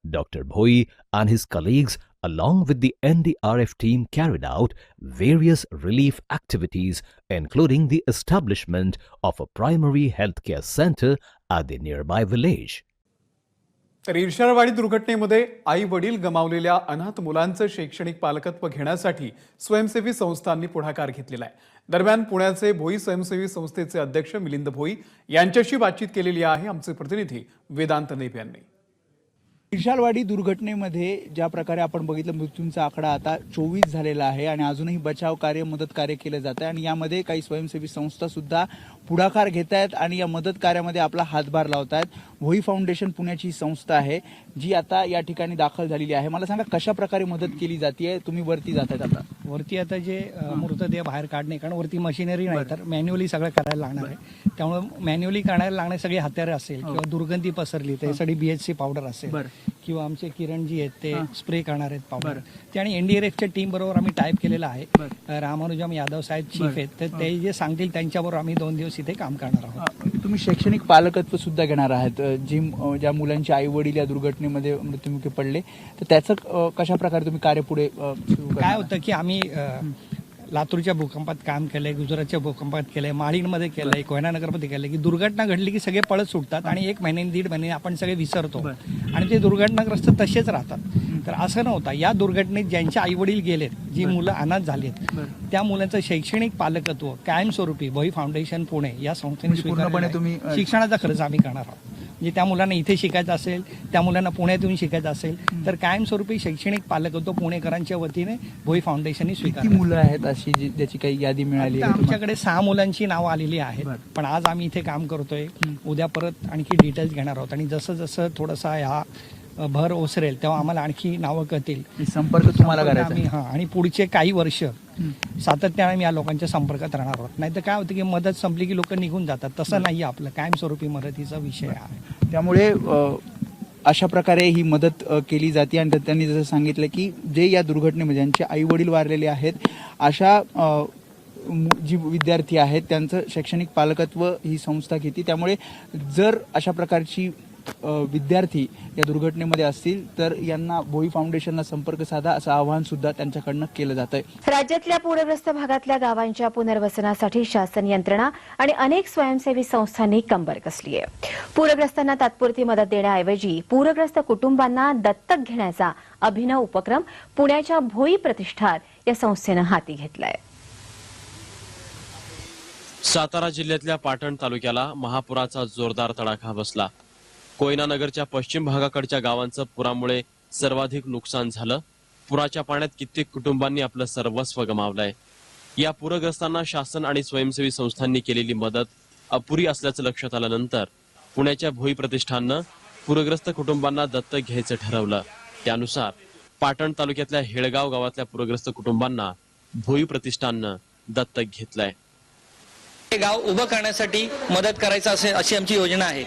Dr. Bhoi and his colleagues along with the NDRF team carried out various relief activities including the establishment of a primary healthcare center at the nearby village. तर इर्षाळवाडी दुर्घटनेमध्ये आई वडील गमावलेल्या अनाथ मुलांचं शैक्षणिक पालकत्व घेण्यासाठी स्वयंसेवी संस्थांनी पुढाकार घेतलेला आहे. दरम्यान पुण्याचे भोई स्वयंसेवी संस्थेचे अध्यक्ष मिलिंद भोई यांच्याशी बातचीत केलेली आहे आमचे प्रतिनिधी वेदांत नेब यांनी. इर्षाळवाडी दुर्घटनेमध्ये ज्या प्रकारे आपण बघितलं मृत्यूंचा आकडा आता 24 झालेला आहे आणि अजूनही बचाव कार्य मदत कार्य केलं जात आहे आणि यामध्ये काही स्वयंसेवी संस्था सुद्धा पुढाकार घेत आहेत आणि या मदत कार्यामध्ये आपला हातभार लावत आहेत. भोई फाउंडेशन पुण्याची संस्था आहे जी आता या ठिकाणी दाखल झालेली आहे. मला सांगा कशा प्रकारे मदत केली जाते. तुम्ही वरती जात आहेत आता वरती आता जे मृतदेह बाहेर काढणे कारण वरती मशिनरी नाही तर मॅन्युअली सगळं करायला लागणार आहे. त्यामुळे मॅन्युअली काढायला लागणारे सगळे हत्यारे असेल किंवा दुर्गंधी पसरली त्यासाठी BHC पावडर असेल किंवा आमचे किरण जी आहेत ते स्प्रे करणार आहेत पावडर ते आणि NDRFच्या टीम बरोबर आम्ही टाईप केलेला आहे. रामानुजम यादव साहेब चीफ आहेत तर ते जे सांगतील त्यांच्याबरोबर आम्ही 2 दिवस इथे काम करणार आहोत. तुम्ही शैक्षणिक पालकत्व सुद्धा घेणार आहात. ज्या मुलांचे आई वडील या दुर्घटनेमध्ये मृत्युमुखी पडले तर त्याचं कशा प्रकारे तुम्ही कार्य पुढे काय होतं की आम्ही लातूरच्या भूकंपात काम केलंय, गुजरातच्या भूकंपात केलंय, माळीणमध्ये केलंय, कोयनानगरमध्ये केलंय की दुर्घटना घडली की सगळे पळत सुटतात आणि 1 महिने 1.5 महिने आपण सगळे विसरतो आणि ते दुर्घटनाग्रस्त तसेच राहतात. तर असं नव्हतं. या दुर्घटनेत ज्यांचे आई वडील गेलेत, जी मुलं अनाथ झालीत त्या मुलांचं शैक्षणिक पालकत्व कायमस्वरूपी भोई फाउंडेशन पुणे या संस्थेने पूर्णपणे तुम्ही शिक्षणाचा खर्च आम्ही करणार आहोत. म्हणजे त्या मुलांना इथे शिकायचं असेल, त्या मुलांना पुण्यात येऊन शिकायचं असेल तर कायमस्वरूपी शैक्षणिक पालकत्व पुणेकरांच्या वतीने भोई फाउंडेशनने किती मुलं आहेत अशी ज्याची काही यादी मिळाली? आमच्याकडे 6 मुलांची नावं आलेली आहेत पण आज आम्ही इथे काम करतोय. उद्या परत आणखी डिटेल्स घेणार आहोत आणि जसं जसं थोडासा ह्या भर ओसरेल तेव्हा आम्हाला आणखी नावं कळतील. संपर्क तुम्हाला करायचा आम्ही आणि पुढचे काही वर्ष सातत्याने आम्ही या लोकांच्या संपर्कात राहणार आहोत. नाही तर काय होतं की मदत संपली की लोक निघून जातात. तसं नाही आपलं कायमस्वरूपी मदतीचा विषय आहे. त्यामुळे अशा प्रकारे ही मदत केली जाते आणि त्यांनी जसं सांगितलं की जे या दुर्घटनेमध्ये ज्यांचे आई वडील वारलेले आहेत अशा जी विद्यार्थी आहेत त्यांचं शैक्षणिक पालकत्व ही संस्था घेते. त्यामुळे जर अशा प्रकारची विद्यार्थी या दुर्घटनेमध्ये असतील तर यांना भोई फाउंडेशनला संपर्क साधा असं आवाहन सुद्धा त्यांच्याकडनं केलं जात आहे. राज्यातल्या पूरग्रस्त भागातल्या गावांच्या पुनर्वसनासाठी शासन यंत्रणा आणि अनेक स्वयंसेवी संस्थांनी कंबर कसली आहे. पूरग्रस्तांना तात्पुरती मदत देण्याऐवजी पूरग्रस्त कुटुंबांना दत्तक घेण्याचा अभिनव उपक्रम पुण्याच्या भोई प्रतिष्ठान या संस्थेनं हाती घेतलाय. सातारा जिल्ह्यातल्या पाटण तालुक्याला महापुराचा जोरदार तडाखा बसला. कोयनानगरच्या पश्चिम भागाकडच्या गावांचं पुरामुळे सर्वाधिक नुकसान झालं. पुराच्या पाण्यात कित्येक कुटुंबांनी आपलं सर्वस्व गमावलंय. या पूरग्रस्तांना शासन आणि स्वयंसेवी संस्थांनी केलेली मदत अपुरी असल्याचं लक्षात आल्यानंतर पुण्याच्या भोई प्रतिष्ठाननं पूरग्रस्त कुटुंबांना दत्तक घ्यायचं ठरवलं. त्यानुसार पाटण तालुक्यातल्या हेळगाव गावातल्या पूरग्रस्त कुटुंबांना भोई प्रतिष्ठाननं दत्तक घेतलंय. हे गाव उभं करण्यासाठी मदत करायचं अशी आमची योजना आहे.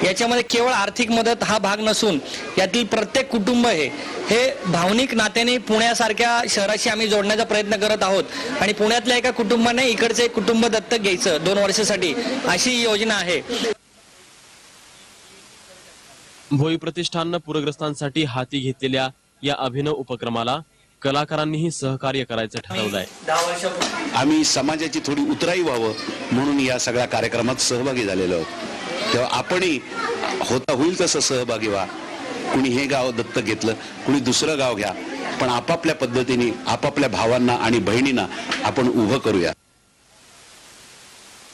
याच्यामध्ये केवळ आर्थिक मदत हा भाग नसून यातील प्रत्येक कुटुंब हे भावनिक नात्याने पुण्यासारख्या शहराशी आम्ही जोडण्याचा प्रयत्न करत आहोत आणि पुण्यातल्या एका कुटुंबाने इकडचे एक कुटुंब दत्तक घ्यायचं 2 वर्षासाठी अशी योजना आहे. भोई प्रतिष्ठाननं पूरग्रस्तांसाठी हाती घेतलेल्या या अभिनव उपक्रमाला कलाकारांनीही सहकार्य करायचं ठरवलंय. आम्ही समाजाची थोडी उतराई व्हावं म्हणून या सगळ्या कार्यक्रमात सहभागी झालेलो आहोत. तेव्हा आपणही होता होईल तसं सहभागी व्हा. कुणी हे गाव दत्तक घेतलं, कुणी दुसरं गाव घ्या, पण आपापल्या पद्धतीने आपापल्या भावांना आणि बहिणींना आपण उभं करूया.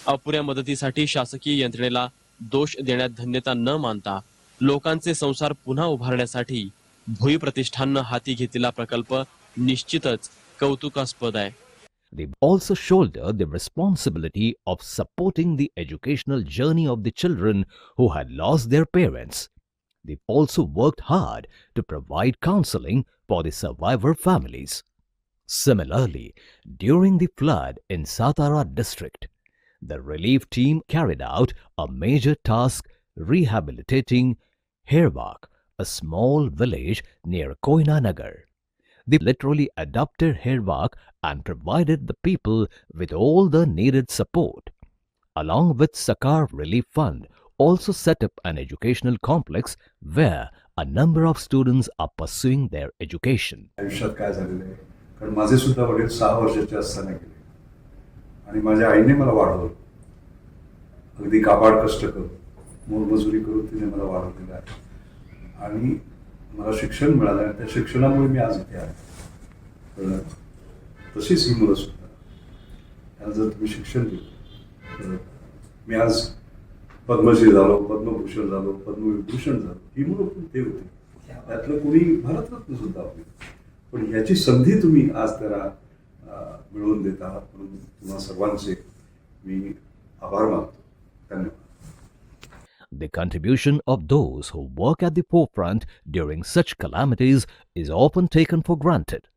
अपुऱ्या मदतीसाठी शासकीय यंत्रणेला दोष देण्यात धन्यता न मानता लोकांचे संसार पुन्हा उभारण्यासाठी भोई प्रतिष्ठाननं हाती घेतलेला प्रकल्प निश्चितच कौतुकास्पद आहे. They also shoulder the responsibility of supporting the educational journey of the children who had lost their parents. They also worked hard to provide counseling for the survivor families. Similarly, during the flood in Satara district, the relief team carried out a major task rehabilitating Herwak, a small village near Koinanagar. They literally adopted Herwak and provided the people with all the needed support. Along with Sakar Relief Fund, also set up an educational complex where a number of students are pursuing their education. आयुष्यात काय झालेलं आहे, कारण माझे सुद्धा वडील 6 वर्षाचे असताना गेले आणि माझ्या आईने मला वाढवलं. अगदी काबाड कष्ट करून मोलमजुरी करून तिने मला वाढवलेलं आहे आणि मला शिक्षण मिळालं आणि त्या शिक्षणामुळे मी आज इथे आहे. कळलं? तशीच ही मुलं सुद्धा, त्यांना जर तुम्ही शिक्षण दिलं तर मी आज पद्मश्री झालो, पद्मभूषण झालो, पद्मविभूषण झालो. ही मुलं पण ते होती, त्यातलं कोणी भारतरत्न सुद्धा होते. पण ह्याची संधी तुम्ही आज त्याला मिळवून देत आहात म्हणून तुम्हा सर्वांचे मी आभार मानतो. धन्यवाद. The contribution of those who work at the forefront during such calamities is often taken for granted.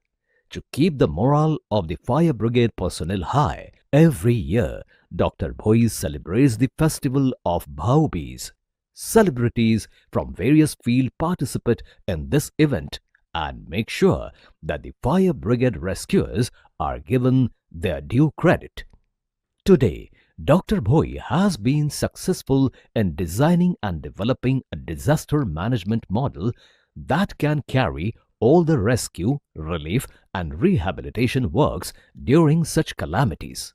To keep the morale of the fire brigade personnel high, every year Dr. Bhoi celebrates the festival of Bhau-Beej. Celebrities from various fields participate in this event and make sure that the fire brigade rescuers are given their due credit. Today, Dr. Bhoi has been successful in designing and developing a disaster management model that can carry all the rescue, relief and rehabilitation works during such calamities.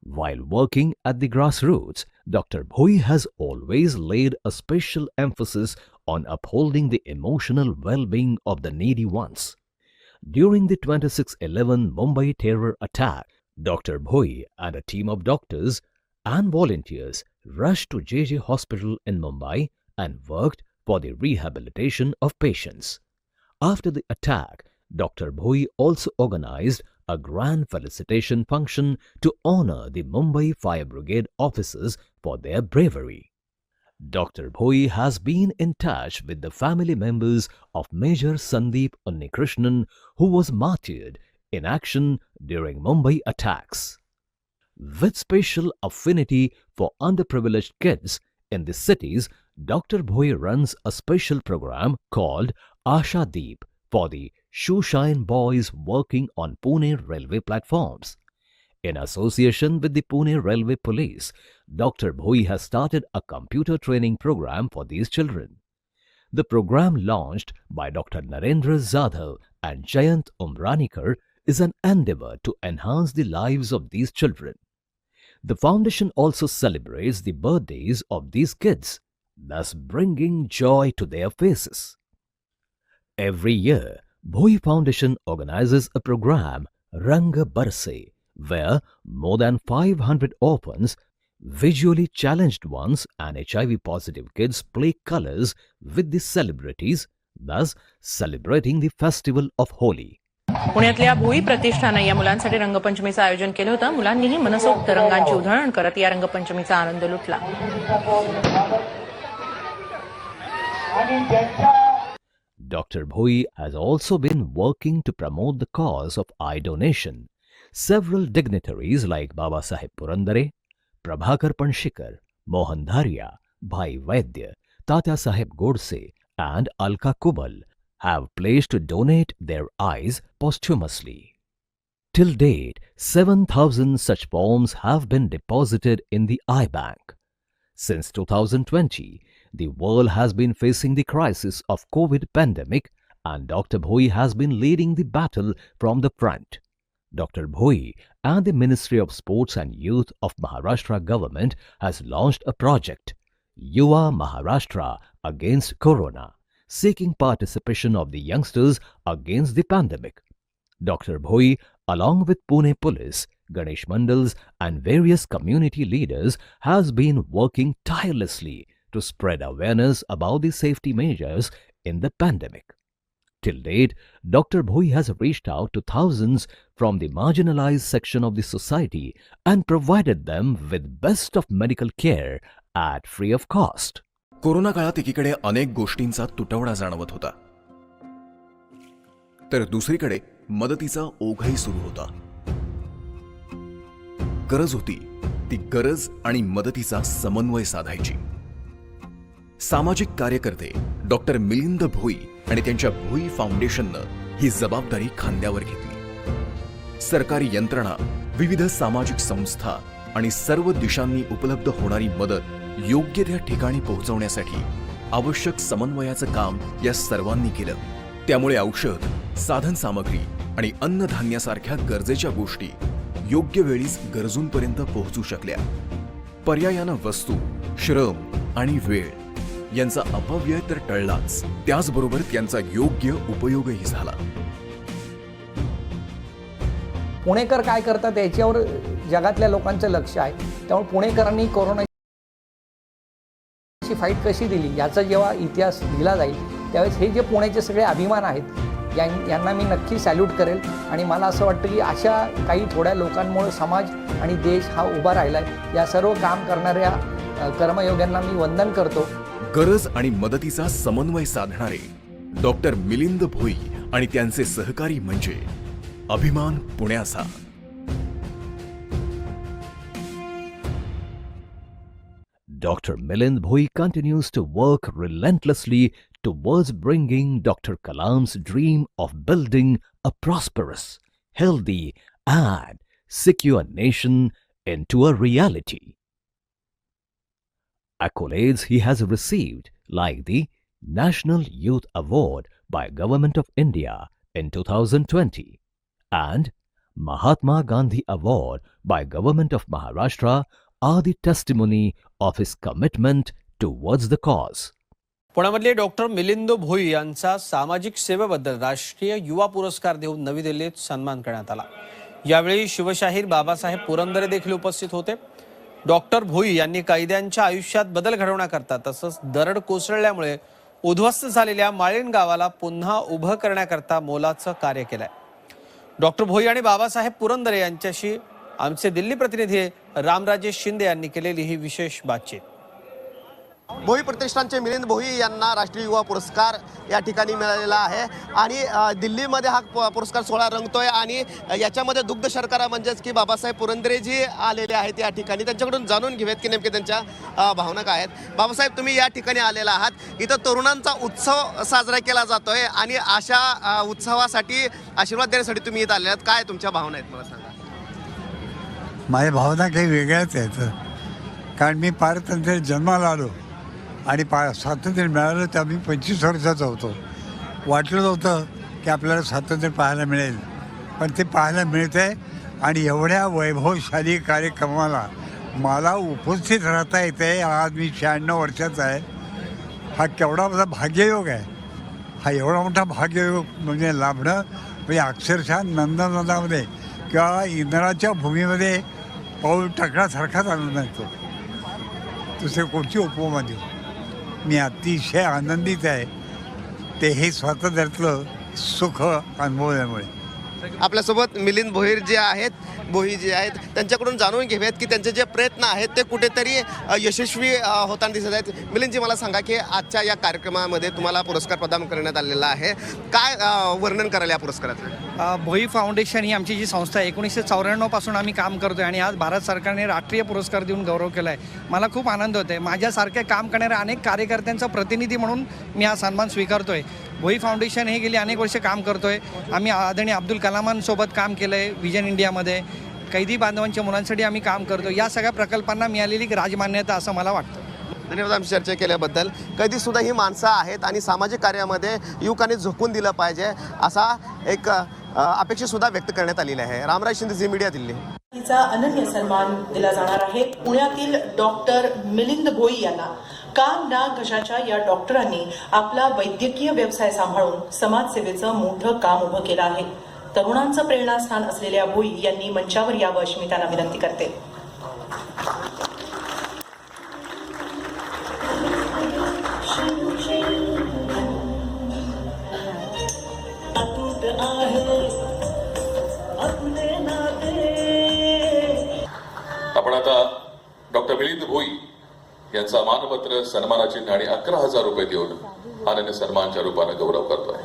While working at the grassroots, Dr. Bhoi has always laid a special emphasis on upholding the emotional well-being of the needy ones. During the 26/11 Mumbai terror attack, Dr. Bhoi and a team of doctors and volunteers rushed to JJ Hospital in Mumbai and worked for the rehabilitation of patients. After the attack, Dr. Bhoi also organized a grand felicitation function to honor the Mumbai Fire Brigade officers for their bravery. Dr. Bhoi has been in touch with the family members of Major Sandeep Unnikrishnan, who was martyred in action during Mumbai attacks. With special affinity for underprivileged kids in the cities, Dr. Bhoi runs a special program called Asha Deep for the shoeshine boys working on Pune railway platforms. In association with the Pune Railway Police, Dr. Bhoi has started a computer training program for these children. The program, launched by Dr. Narendra Zadhav and Jayant Umranikar, is an endeavor to enhance the lives of these children. The foundation also celebrates the birthdays of these kids, thus bringing joy to their faces. Every year, Bhoi Foundation organizes a program, Rang Barse, where more than 500 orphans, visually challenged ones and HIV-positive kids play colors with the celebrities, thus celebrating the festival of Holi. पुण्यातल्या भोई प्रतिष्ठानं या मुलांसाठी रंगपंचमीचं आयोजन केलं होतं. मुलांनीही मनसोक्त रंगांची उधळण करत या रंगपंचमीचा आनंद लुटला. Dr. Bhoi has also been working to promote the cause of eye donation. Several dignitaries like Baba Saheb Purandare, Prabhakar Panshikar, Mohan Dharia, Bhai Vaidya, Tatya Saheb Godse and Alka Kubal have pledged to donate their eyes posthumously. Till date, 7,000 such forms have been deposited in the eye bank. Since 2020, the world has been facing the crisis of COVID pandemic and Dr. Bhoi has been leading the battle from the front. Dr. Bhoi and the Ministry of Sports and Youth of Maharashtra government has launched a project, Yuva Maharashtra Against Corona, seeking participation of the youngsters against the pandemic. Dr. Bhoi, along with Pune Police, Ganesh Mandals and various community leaders, has been working tirelessly to spread awareness about the safety measures in the pandemic. Till date, Dr. Bhoi has reached out to thousands from the marginalized section of the society and provided them with best of medical care at free of cost. Corona काळात एकीकडे अनेक गोष्टींचा तुटवडा जाणवत होता, तर दुसरीकडे मदतीचा ओघही सुरू होता. गरज होती ती गरज आणि मदतीचा समन्वय साधायची. सामाजिक कार्यकर्ते डॉक्टर मिलिंद भोई आणि त्यांच्या भोई फाउंडेशननं ही जबाबदारी खांद्यावर घेतली. सरकारी यंत्रणा, विविध सामाजिक संस्था आणि सर्व दिशांनी उपलब्ध होणारी मदत योग्य त्या ठिकाणी पोहोचवण्यासाठी आवश्यक समन्वयाचं काम या सर्वांनी केलं. त्यामुळे औषध, साधन सामग्री आणि अन्नधान्यासारख्या गरजेच्या गोष्टी योग्य वेळीच गरजूंपर्यंत पोहोचू शकल्या. पर्यायानं वस्तू, श्रम आणि वेळ यांचा अपव्यय तर टळलाच, त्याचबरोबर त्यांचा योग्य उपयोगही झाला. पुणेकर काय करतात याच्यावर जगातल्या लोकांचं लक्ष आहे. त्यामुळे पुणेकरांनी कोरोनाची फाईट कशी दिली याचा जेव्हा इतिहास लिहिला जाईल त्यावेळेस हे जे पुण्याचे सगळे अभिमान आहेत यांना मी नक्की सॅल्यूट करेल. आणि मला असं वाटतं की अशा काही थोड्या लोकांमुळे समाज आणि देश हा उभा राहिला आहे. या सर्व काम करणाऱ्या कर्मयोग्यांना मी वंदन करतो. गरज आणि मदतीचा समन्वय साधणारे डॉक्टर मिलिंद भोई आणि त्यांचे सहकारी म्हणजे अभिमान पुण्याचा. Dr. Milind Bhoi continues to work relentlessly towards bringing Dr. Kalam's dream of building a prosperous, healthy, and secure nation into a reality. Accolades he has received like the National Youth Award by Government of India in 2020 and Mahatma Gandhi Award by Government of Maharashtra are the testimony of his commitment towards the cause. पुण्यामधले doctor Milind Bhoi यांचा सामाजिक सेवेबद्दल राष्ट्रीय युवा पुरस्कार देऊन नवी दिल्लीत सन्मान करण्यात आला. यावेळी शिवशाहीर बाबासाहेब पुरंदरे देखील उपस्थित होते. डॉक्टर भोई यांनी कैद्यांच्या आयुष्यात बदल घडवण्याकरता तसंच दरड कोसळल्यामुळे उद्ध्वस्त झालेल्या माळीण गावाला पुन्हा उभं करण्याकरता मोलाचं कार्य केलंय. डॉक्टर भोई आणि बाबासाहेब पुरंदरे यांच्याशी आमचे दिल्ली प्रतिनिधी रामराजेश शिंदे यांनी केलेली ही विशेष बातचीत. भोई प्रतिष्ठानचे मिलिंद भोई यांना राष्ट्रीय युवा पुरस्कार या ठिकाणी मिळालेला आहे आणि दिल्लीमध्ये हा पुरस्कार सोहळा रंगतोय आणि याच्यामध्ये दुग्ध शर्करा म्हणजेच की बाबासाहेब पुरंदरे जी आलेले आहेत या ठिकाणी, त्यांच्याकडून जाणून घेऊयात की नेमके त्यांच्या भावना काय आहेत. बाबासाहेब, तुम्ही या ठिकाणी आलेला आहात, इथं तरुणांचा उत्सव साजरा केला जातोय आणि अशा उत्सवासाठी आशीर्वाद देण्यासाठी तुम्ही इथं आले आहात. काय तुमच्या भावना आहेत मला सांगा. माझ्या भावना काही वेगळ्याच आहेत, कारण मी पारतंत्र्यात जन्माला आलो आणि स्वातंत्र्य मिळालं तर मी 25 वर्षाचा होतो. वाटलं होतं की आपल्याला स्वातंत्र्य पाहायला मिळेल, पण ते पाहायला मिळत आहे आणि एवढ्या वैभवशाली कार्यक्रमाला मला उपस्थित राहता येते. आज मी 96 वर्षाचा आहे. हा केवढा माझा भाग्ययोग आहे. हा एवढा मोठा भाग्ययोग म्हणजे लाभणं म्हणजे अक्षरशः नंदनवनामध्ये किंवा इंद्राच्या भूमीमध्ये पाऊल टाकण्यासारखाच आनंद येतो. दुसरे कोणती उपमा देऊ. मी अतिशय आनंदित आहे ते हे स्वातंत्र्यातलं सुख अनुभवल्यामुळे. आपल्यासोबत मिलिंद भोई जे आहेत त्यांच्याकडून जाणून घेऊयात की त्यांचे जे प्रयत्न आहेत ते कुठेतरी यशस्वी होताना दिसत आहेत. मिलिंदजी, मला सांगा की आजच्या या कार्यक्रमामध्ये तुम्हाला पुरस्कार प्रदान करण्यात आलेला आहे, काय वर्णन कराल या पुरस्काराचं? भोई फाउंडेशन ही आमची जी संस्था आहे 1994 पासून आम्ही काम करतोय आणि आज भारत सरकारने राष्ट्रीय पुरस्कार देऊन गौरव केला आहे. मला खूप आनंद होतोय. माझ्यासारखे काम करणाऱ्या अनेक कार्यकर्त्यांचा प्रतिनिधी म्हणून मी हा सन्मान स्वीकारतोय. भोई फाउंडेशन हे गेली अनेक वर्ष काम करतोय. आम्ही आदरणीय अब्दुल कलामांसोबत काम केलं आहे. विजन इंडियामध्ये कैदी बांधवांच्या मुलांसाठी आम्ही काम करतो. या सगळ्या प्रकल्पांना मिळालेली राजमान्यता असं मला वाटतं. धन्यवाद आमची चर्चा केल्याबद्दल. कैदीसुद्धा ही माणसं आहेत आणि सामाजिक कार्यामध्ये युवकांनी झोकून दिलं पाहिजे असा एक अपेक्षासुद्धा व्यक्त करण्यात आलेली आहे. रामराज शिंदे, झी मीडिया, दिल्ली. तिचा अनन्य सन्मान दिला जाणार आहे. पुण्यातील डॉक्टर मिलिंद भोई यांना कान नाक घशाच्या या डॉक्टरांनी आपला वैद्यकीय व्यवसाय सांभाळून समाजसेवेचं मोठं काम उभं केलं आहे. तरुणांचं प्रेरणास्थान असलेल्या भोई यांनी मंचावर यावं अशी मी त्यांना विनंती करते. आपण आता डॉक्टर मिलिंद भोई यांचा मानपत्र, सन्मानचिन्ह आणि 11,000 रुपये देऊन अनन्य सन्मानच्या रूपाने गौरव करतोय.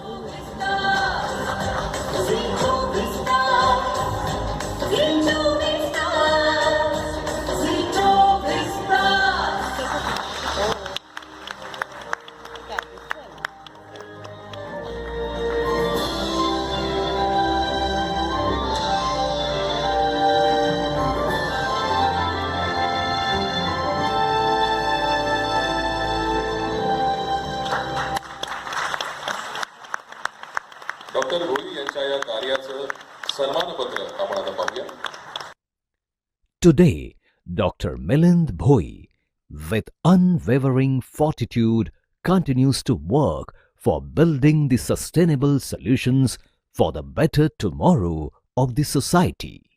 डॉक्टर भोई यांच्या या कार्याचं सन्मानपत्र आपण आता पाहूया. Today, Dr. Milind Bhoi, with unwavering fortitude, continues to work for building the sustainable solutions for the better tomorrow of the society.